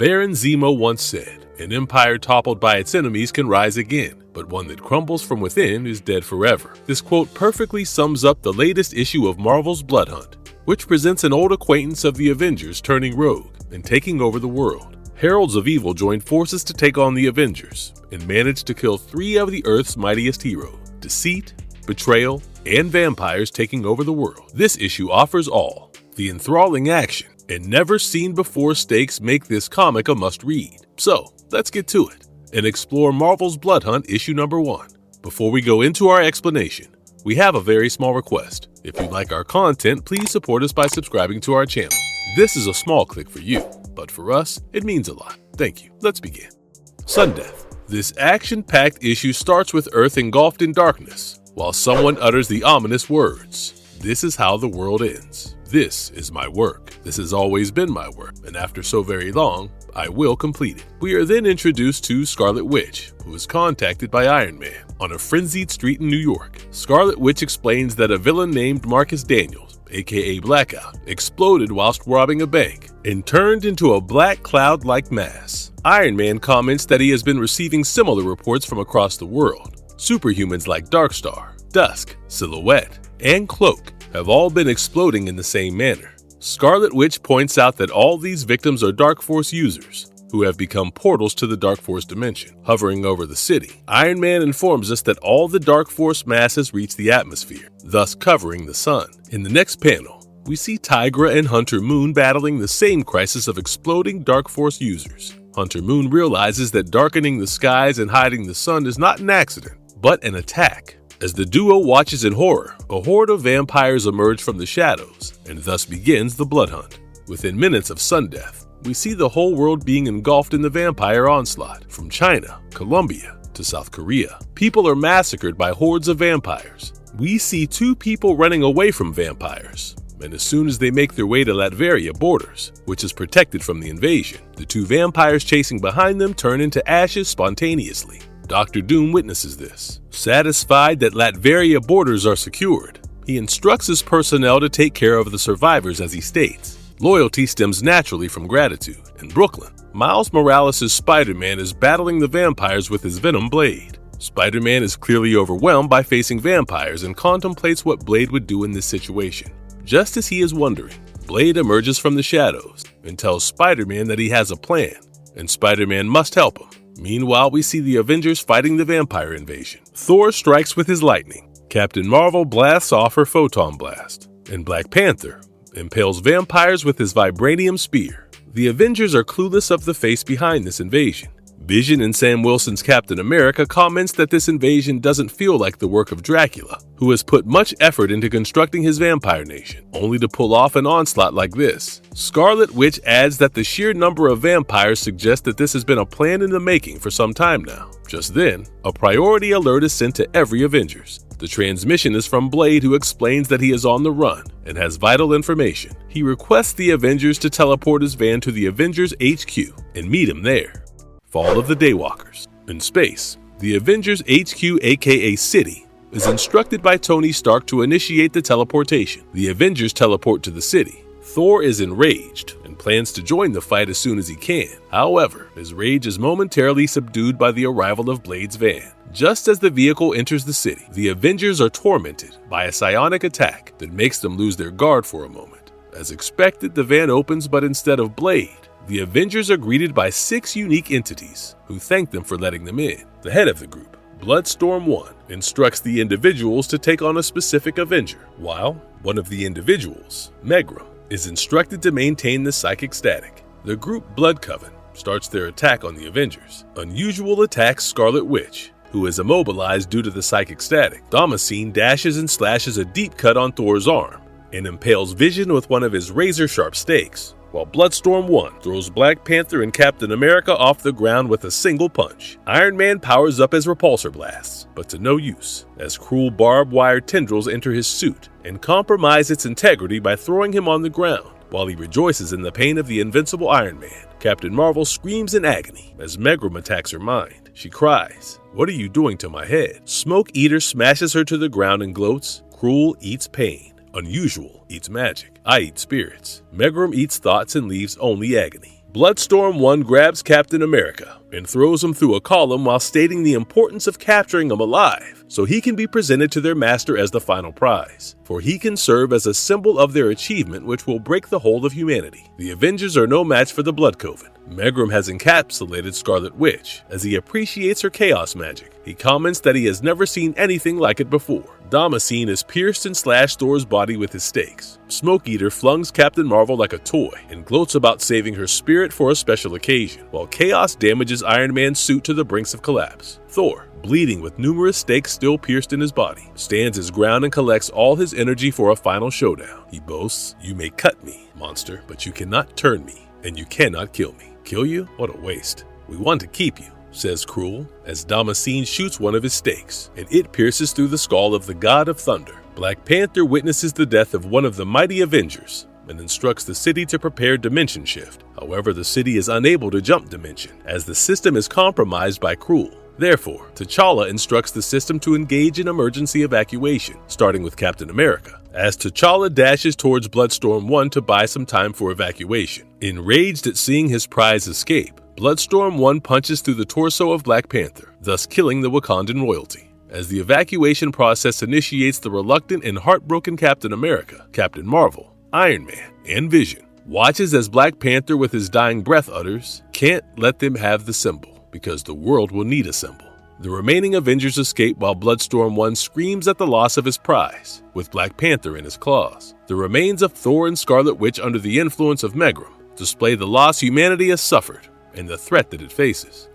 Baron Zemo once said, "An empire toppled by its enemies can rise again, but one that crumbles from within is dead forever." This quote perfectly sums up the latest issue of Marvel's Blood Hunt, which presents an old acquaintance of the Avengers turning rogue and taking over the world. Heralds of Evil joined forces to take on the Avengers and managed to kill 3 of the Earth's mightiest heroes: deceit, betrayal, and vampires taking over the world. This issue offers all the enthralling action and never-seen-before stakes make this comic a must-read. So, let's get to it and explore Marvel's Blood Hunt issue number 1. Before we go into our explanation, we have a very small request. If you like our content, please support us by subscribing to our channel. This is a small click for you, but for us, it means a lot. Thank you. Let's begin. Sundeath. This action-packed issue starts with Earth engulfed in darkness, while someone utters the ominous words, "This is how the world ends. This is my work. This has always been my work, and after so very long, I will complete it." We are then introduced to Scarlet Witch, who is contacted by Iron Man on a frenzied street in New York. Scarlet Witch explains that a villain named Marcus Daniels, aka Blackout, exploded whilst robbing a bank and turned into a black cloud-like mass. Iron Man comments that he has been receiving similar reports from across the world. Superhumans like Darkstar, Dusk, Silhouette, and Cloak have all been exploding in the same manner. Scarlet Witch points out that all these victims are Dark Force users who have become portals to the Dark Force dimension, hovering over the city. Iron Man informs us that all the Dark Force masses reach the atmosphere, thus covering the sun. In the next panel, we see Tigra and Hunter Moon battling the same crisis of exploding Dark Force users. Hunter Moon realizes that darkening the skies and hiding the sun is not an accident, but an attack. As the duo watches in horror, a horde of vampires emerge from the shadows, and thus begins the Blood Hunt. Within minutes of Sundeath, we see the whole world being engulfed in the vampire onslaught. From China, Colombia, to South Korea, people are massacred by hordes of vampires. We see 2 people running away from vampires, and as soon as they make their way to Latveria borders, which is protected from the invasion, the 2 vampires chasing behind them turn into ashes spontaneously. Dr. Doom witnesses this. Satisfied that Latveria borders are secured, he instructs his personnel to take care of the survivors as he states. Loyalty stems naturally from gratitude. In Brooklyn, Miles Morales' Spider-Man is battling the vampires with his Venom blade. Spider-Man is clearly overwhelmed by facing vampires and contemplates what Blade would do in this situation. Just as he is wondering, Blade emerges from the shadows and tells Spider-Man that he has a plan, and Spider-Man must help him. Meanwhile, we see the Avengers fighting the vampire invasion. Thor strikes with his lightning, Captain Marvel blasts off her photon blast, and Black Panther impales vampires with his vibranium spear. The Avengers are clueless of the face behind this invasion. Vision in Sam Wilson's Captain America comments that this invasion doesn't feel like the work of Dracula, who has put much effort into constructing his vampire nation, only to pull off an onslaught like this. Scarlet Witch adds that the sheer number of vampires suggests that this has been a plan in the making for some time now. Just then, a priority alert is sent to every Avengers. The transmission is from Blade, who explains that he is on the run and has vital information. He requests the Avengers to teleport his van to the Avengers HQ and meet him there. Fall of the Daywalkers. In space, the Avengers HQ, aka City, is instructed by Tony Stark to initiate the teleportation. The Avengers teleport to the city. Thor is enraged and plans to join the fight as soon as he can. However, his rage is momentarily subdued by the arrival of Blade's van. Just as the vehicle enters the city, the Avengers are tormented by a psionic attack that makes them lose their guard for a moment. As expected, the van opens, but instead of Blade, the Avengers are greeted by 6 unique entities who thank them for letting them in. The head of the group, Bloodstorm 1, instructs the individuals to take on a specific Avenger, while one of the individuals, Megrum, is instructed to maintain the psychic static. The group Blood Coven starts their attack on the Avengers. Unusual attacks Scarlet Witch, who is immobilized due to the psychic static. Damascene dashes and slashes a deep cut on Thor's arm and impales Vision with one of his razor-sharp stakes, while Bloodstorm 1 throws Black Panther and Captain America off the ground with a single punch. Iron Man powers up his repulsor blasts, but to no use, as cruel barbed wire tendrils enter his suit and compromise its integrity by throwing him on the ground. While he rejoices in the pain of the invincible Iron Man, Captain Marvel screams in agony as Megrum attacks her mind. She cries, "What are you doing to my head?" Smoke Eater smashes her to the ground and gloats, "Cruel eats pain. Unusual eats magic. I eat spirits. Megrum eats thoughts and leaves only agony." Bloodstorm 1 grabs Captain America and throws him through a column while stating the importance of capturing him alive so he can be presented to their master as the final prize, for he can serve as a symbol of their achievement which will break the hold of humanity. The Avengers are no match for the Blood Coven. Megrim has encapsulated Scarlet Witch as he appreciates her chaos magic. He comments that he has never seen anything like it before. Damascene has pierced and slashed Thor's body with his stakes. Smoke Eater flungs Captain Marvel like a toy and gloats about saving her spirit for a special occasion, while Chaos damages Iron Man's suit to the brinks of collapse. Thor, bleeding with numerous stakes still pierced in his body, stands his ground and collects all his energy for a final showdown. He boasts, "You may cut me, monster, but you cannot turn me, and you cannot kill me." Kill you? What a waste. We want to keep you, says Cruel, as Damascene shoots one of his stakes, and it pierces through the skull of the God of Thunder. Black Panther witnesses the death of one of the mighty Avengers and instructs the city to prepare Dimension Shift. However, the city is unable to jump dimension, as the system is compromised by Cruel. Therefore, T'Challa instructs the system to engage in emergency evacuation, starting with Captain America, as T'Challa dashes towards Bloodstorm 1 to buy some time for evacuation. Enraged at seeing his prize escape, Bloodstorm 1 punches through the torso of Black Panther, thus killing the Wakandan royalty. As the evacuation process initiates, the reluctant and heartbroken Captain America, Captain Marvel, Iron Man, and Vision watches as Black Panther with his dying breath utters, "Can't let them have the symbol, because the world will need a symbol." The remaining Avengers escape while Bloodstorm 1 screams at the loss of his prize, with Black Panther in his claws. The remains of Thor and Scarlet Witch under the influence of Megrim display the loss humanity has suffered and the threat that it faces.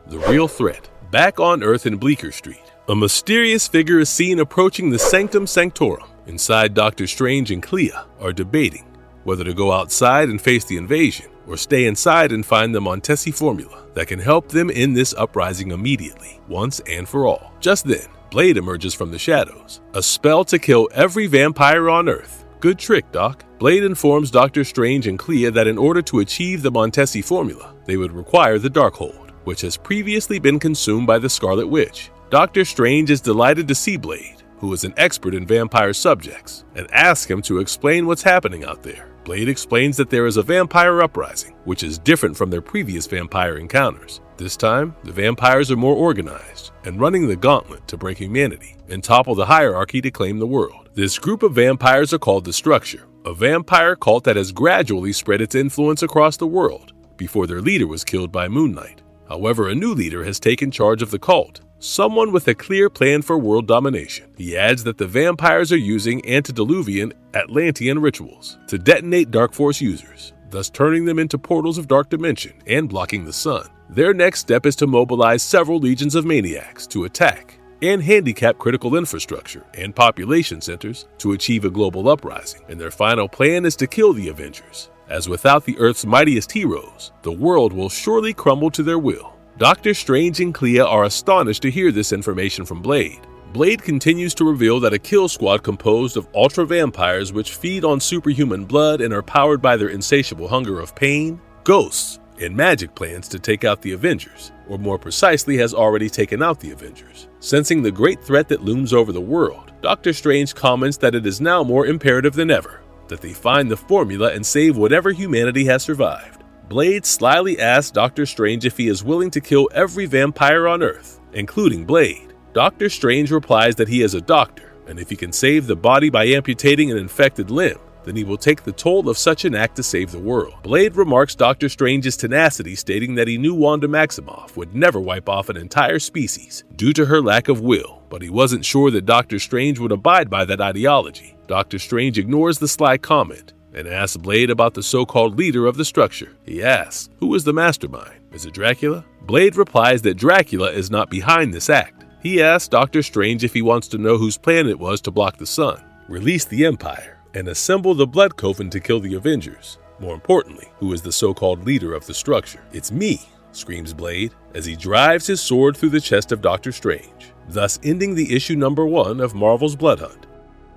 The real threat. Back on Earth in Bleecker Street, a mysterious figure is seen approaching the Sanctum Sanctorum. Inside, Doctor Strange and Clea are debating whether to go outside and face the invasion or stay inside and find the Montesi formula that can help them end this uprising immediately, once and for all. Just then, Blade emerges from the shadows, a spell to kill every vampire on Earth. Good trick, Doc. Blade informs Doctor Strange and Clea that in order to achieve the Montesi formula, they would require the Darkhold, which has previously been consumed by the Scarlet Witch. Doctor Strange is delighted to see Blade, who is an expert in vampire subjects, and asks him to explain what's happening out there. Blade explains that there is a vampire uprising, which is different from their previous vampire encounters. This time, the vampires are more organized and running the gauntlet to break humanity and topple the hierarchy to claim the world. This group of vampires are called the Structure, a vampire cult that has gradually spread its influence across the world before their leader was killed by Moon Knight. However, a new leader has taken charge of the cult, someone with a clear plan for world domination. He adds that the vampires are using antediluvian Atlantean rituals to detonate Dark Force users, thus turning them into portals of dark dimension and blocking the sun. Their next step is to mobilize several legions of maniacs to attack and handicap critical infrastructure and population centers to achieve a global uprising. And their final plan is to kill the Avengers, as without the Earth's mightiest heroes, the world will surely crumble to their will. Doctor Strange and Clea are astonished to hear this information from Blade. Blade continues to reveal that a kill squad composed of ultra-vampires which feed on superhuman blood and are powered by their insatiable hunger of pain, ghosts, and magic plans to take out the Avengers, or more precisely has already taken out the Avengers. Sensing the great threat that looms over the world, Doctor Strange comments that it is now more imperative than ever that they find the formula and save whatever humanity has survived. Blade slyly asks Doctor Strange if he is willing to kill every vampire on Earth, including Blade. Doctor Strange replies that he is a doctor, and if he can save the body by amputating an infected limb, then he will take the toll of such an act to save the world. Blade remarks Doctor Strange's tenacity, stating that he knew Wanda Maximoff would never wipe off an entire species due to her lack of will, but he wasn't sure that Doctor Strange would abide by that ideology. Doctor Strange ignores the sly comment and asks Blade about the so-called leader of the Structure. He asks, who is the mastermind? Is it Dracula? Blade replies that Dracula is not behind this act. He asks Doctor Strange if he wants to know whose plan it was to block the sun, release the Empire, and assemble the Blood Coven to kill the Avengers. More importantly, who is the so-called leader of the Structure? It's me, screams Blade, as he drives his sword through the chest of Doctor Strange, thus ending the issue number 1 of Marvel's Blood Hunt.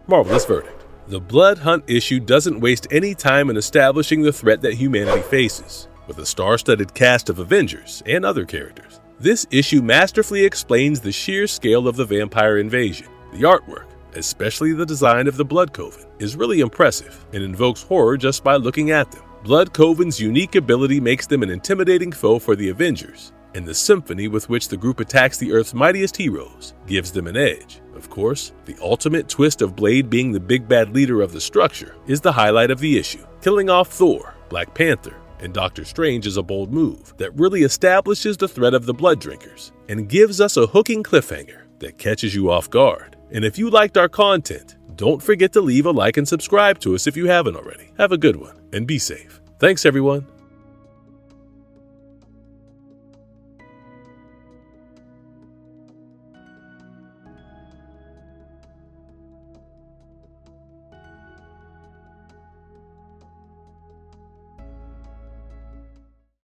Marvelous verdict. The Blood Hunt issue doesn't waste any time in establishing the threat that humanity faces, with a star-studded cast of Avengers and other characters. This issue masterfully explains the sheer scale of the vampire invasion. The artwork, especially the design of the Blood Coven, is really impressive and invokes horror just by looking at them. Blood Coven's unique ability makes them an intimidating foe for the Avengers, and the symphony with which the group attacks the Earth's mightiest heroes gives them an edge. Of course, the ultimate twist of Blade being the big bad leader of the structure is the highlight of the issue. Killing off Thor, Black Panther, and Doctor Strange is a bold move that really establishes the threat of the Blood Drinkers and gives us a hooking cliffhanger that catches you off guard. And if you liked our content, don't forget to leave a like and subscribe to us if you haven't already. Have a good one and be safe. Thanks, everyone.